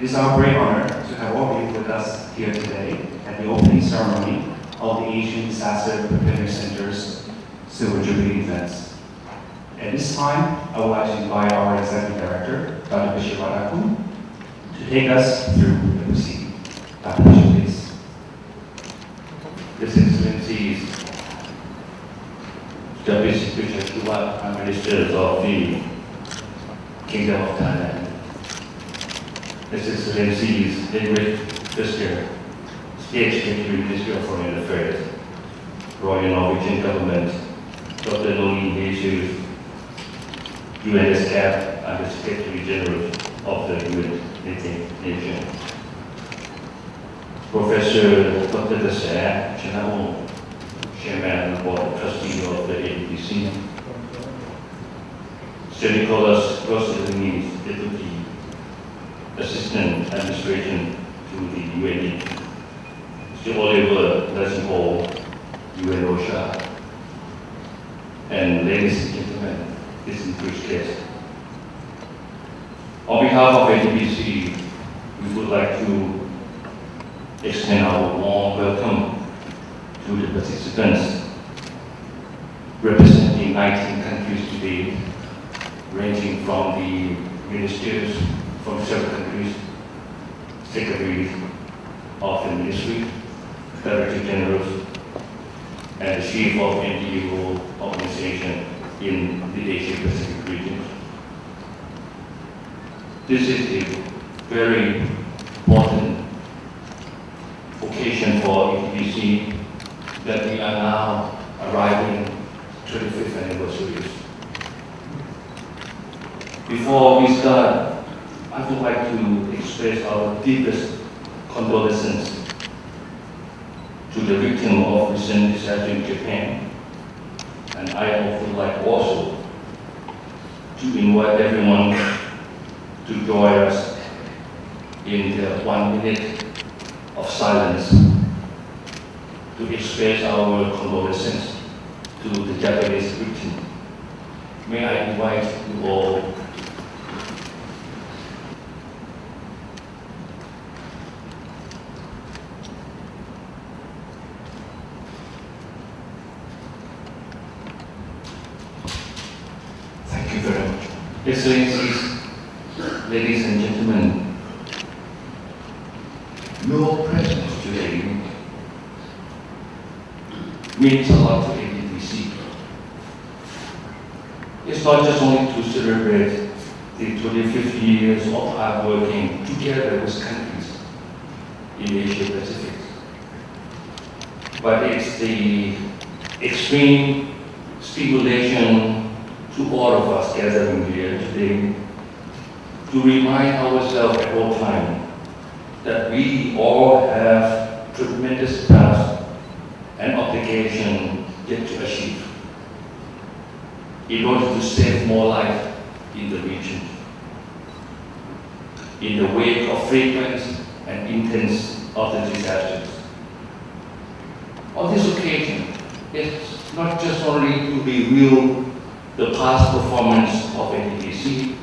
It is our great honor to have all of you with us here today at the opening ceremony of the Asian Disaster Preparedness Center's Silver Jubilee events. At this time, I would like to invite our Executive Director, Dr. Bhichit, to take us through the proceeding. Dr. Bhichit, please. Your Excellencies, Deputy Bhichit, Prime Minister of the Kingdom of Thailand, His Excellencies, David Fisker, State Secretary, Ministry of Foreign Affairs, Royal Norwegian Government, Dr. Noni Hesius, UNSF, and the Secretary General of the United Nations, Professor Dr. Krasae, Chanawongse, Chairman of the Board of Trustees of the ADPC, Sir Nicholas Athenee, Deputy Assistant Administration to the UAE, Mr. Oliver Lazimo, UNOSHA, and ladies and gentlemen, distinguished guests. On behalf of ADPC, we would like to extend our warm welcome to the participants representing 19 countries today, ranging from the ministers from several countries, secretaries of the ministry, director generals, and the chief of NGO organization in the Asia Pacific region. This is a very important occasion for ADPC that we are now arriving 25th anniversary. Before we start, I would like to express our deepest condolences to the victim of recent disaster in Japan. And I would like also to invite everyone to join us in the 1 minute of silence to express our condolences to the Japanese victim. May I invite you all. Thank you very much. Excellencies, ladies and gentlemen, your presence today means a lot to ADPC. It's not just only to celebrate the 25 years of our working together with countries in Asia Pacific, but it's the extreme stimulation to all of us gathering here today to remind ourselves at all times that we all have tremendous task and obligation yet to achieve in order to save more life in the region. In the wake of frequent and intense of the disasters. On this occasion, it's not just only to review the past performance of ADPC,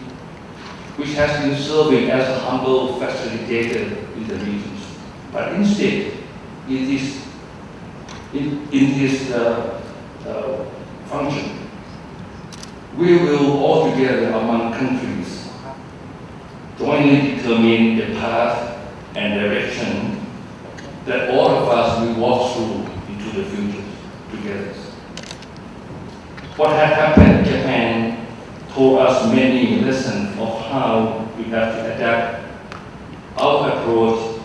which has been serving as a humble facilitator in the regions, but instead, in this function, we will all together among countries jointly determine the path and direction that all of us will walk through into the future together. What had happened in Japan told us many lessons of how we have to adapt our approach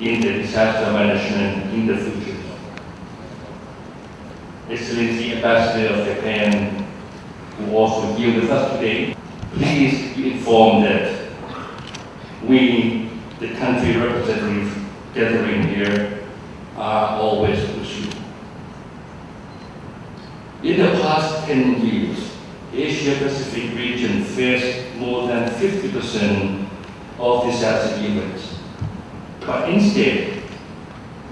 in the disaster management in the future. Excellency Ambassador of Japan, who also here with us today, please be informed that we, the country representatives gathering here, are always with you. In the past 10 years, Asia Pacific region faced more than 50% of disaster events. But instead,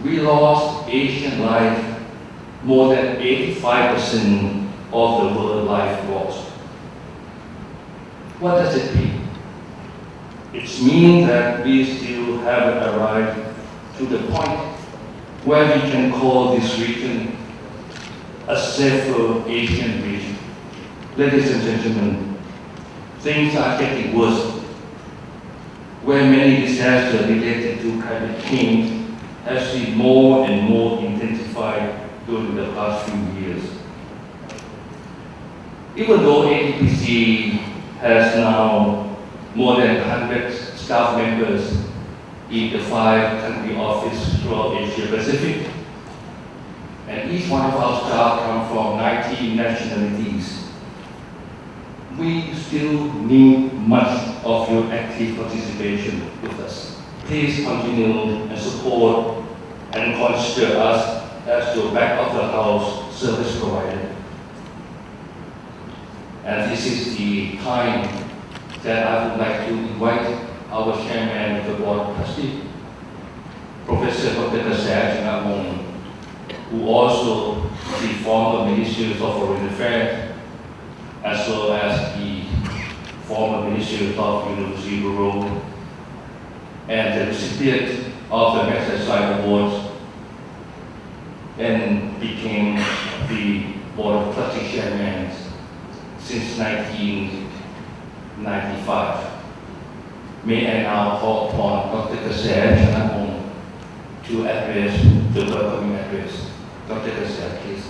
we lost Asian life more than 85% of the world life lost. What does it mean? It means that we still haven't arrived to the point where we can call this region a safer Asian region. Ladies and gentlemen, things are getting worse, where many disasters related to climate change have been more and more intensified during the past few years. Even though ADPC has now more than 100 staff members in the 5 country offices throughout Asia Pacific, and each one of our staff come from 19 nationalities, we still need much of your active participation with us. Please continue and support and consider us as your back of the house service provider. And this is the time that I would like to invite our chairman of the board of trustees, Professor Dr. Krasae, Chanawongse, who also the former Minister of Foreign Affairs, as well as the former Minister of University Bureau, and the recipient of the Magsaysay Awards, and became the Board of Trustees Chairman since 1995. May I now call upon Dr. Krasae Chanawongse to address the welcoming address. Dr. Krasae, please.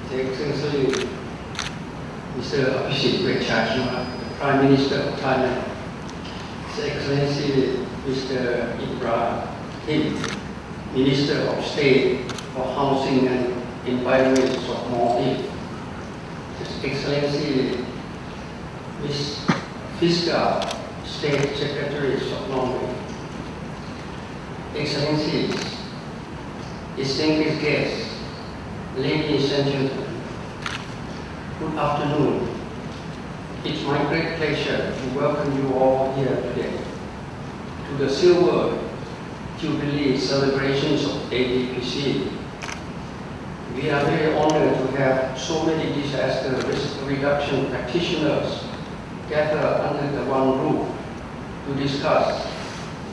Excellency Mr. Bhichit, the Prime Minister of Thailand, His Excellency Mr. Ibrahim, Minister of State for Housing and Environment of Maldives, His Excellency Ms. Fiscal, State Secretary of Norway, Excellencies, distinguished guests, ladies and gentlemen, good afternoon. It's my great pleasure to welcome you all here today to the Silver Jubilee celebrations of ADPC. We are very honored to have so many disaster risk reduction practitioners gathered under the one roof to discuss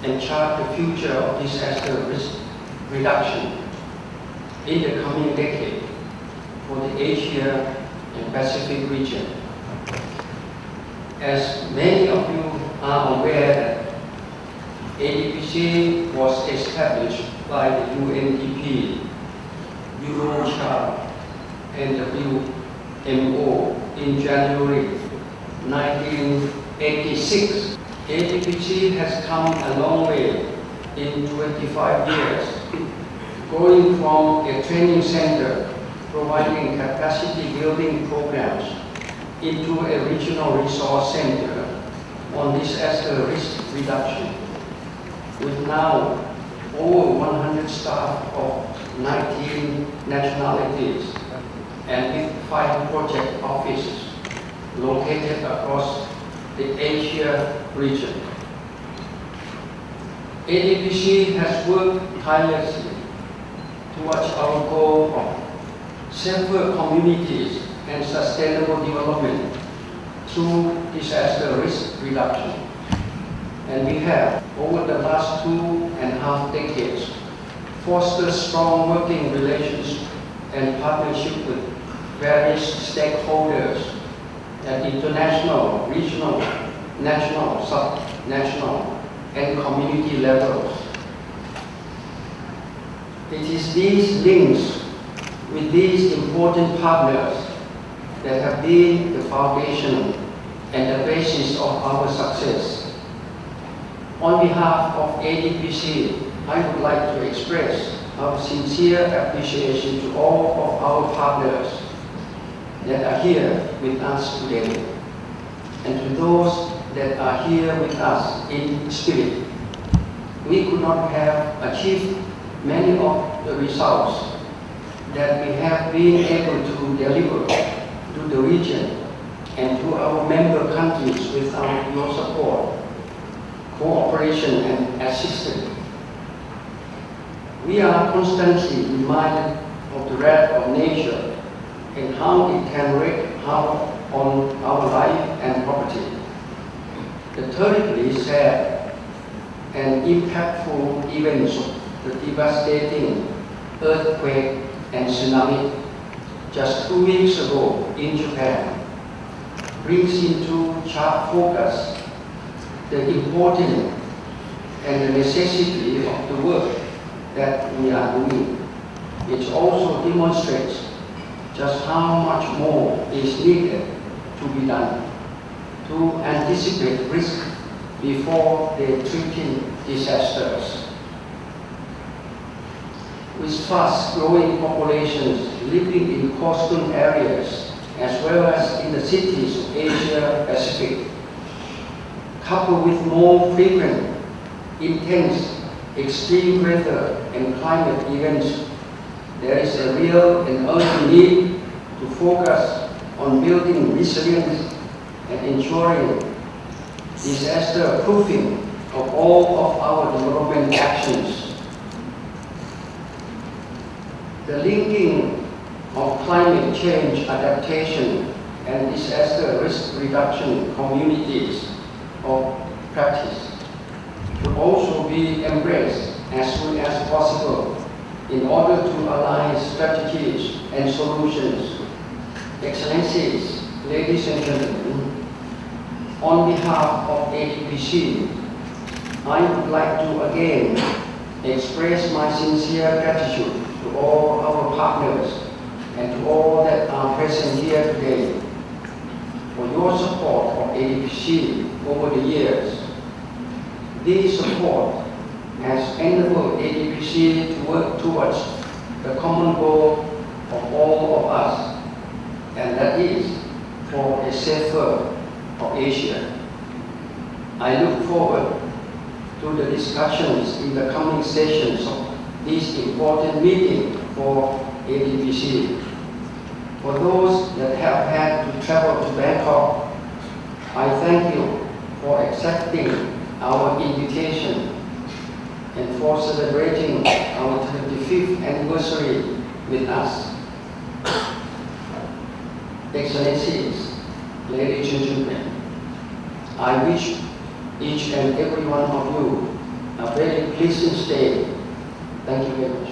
and chart the future of disaster risk reduction in the coming decade for the Asia and Pacific region. As many of you are aware, ADPC was established by the UNDP, Euro Charter, and WMO in January 1986. ADPC has come a long way in 25 years, going from a training center providing capacity building programs into a regional resource center on disaster risk reduction, with now over 100 staff of 19 nationalities and with 5 project offices located across the Asia region. ADPC has worked tirelessly towards our goal of safer communities and sustainable development through disaster risk reduction. And we have, over the last 2.5 decades, fostered strong working relations and partnership with various stakeholders at international, regional, national, subnational, and community levels. It is these links with these important partners that have been the foundation and the basis of our success. On behalf of ADPC, I would like to express our sincere appreciation to all of our partners that are here with us today, and to those that are here with us in spirit. We could not have achieved many of the results that we have been able to deliver to the region and to our member countries without your support, cooperation and assistance. We are constantly reminded of the wrath of nature and how it can wreak havoc on our life and property. The terribly sad and impactful events of the devastating earthquake and tsunami just 2 weeks ago in Japan brings into sharp focus the importance and the necessity of the work that we are doing. It also demonstrates just how much more is needed to be done to anticipate risk before they threaten disasters. With fast-growing populations living in coastal areas as well as in the cities of Asia Pacific, coupled with more frequent, intense, extreme weather and climate events, there is a real and urgent need to focus on building resilience and ensuring disaster proofing of all of our development actions. The linking of climate change adaptation and disaster risk reduction communities of practice should also be embraced as soon as possible in order to align strategies and solutions. Excellencies, ladies and gentlemen, on behalf of ADPC, I would like to again express my sincere gratitude to all our partners and to all that are present here today for your support of ADPC over the years. This support has enabled ADPC to work towards the common goal of all of us, and that is for a safer of Asia. I look forward to the discussions in the coming sessions of this important meeting for ADPC. For those that have had to travel to Bangkok, I thank you for accepting our invitation and for celebrating our 35th anniversary with us. Excellencies, ladies and gentlemen, I wish each and every one of you a very pleasant stay. Thank you very much.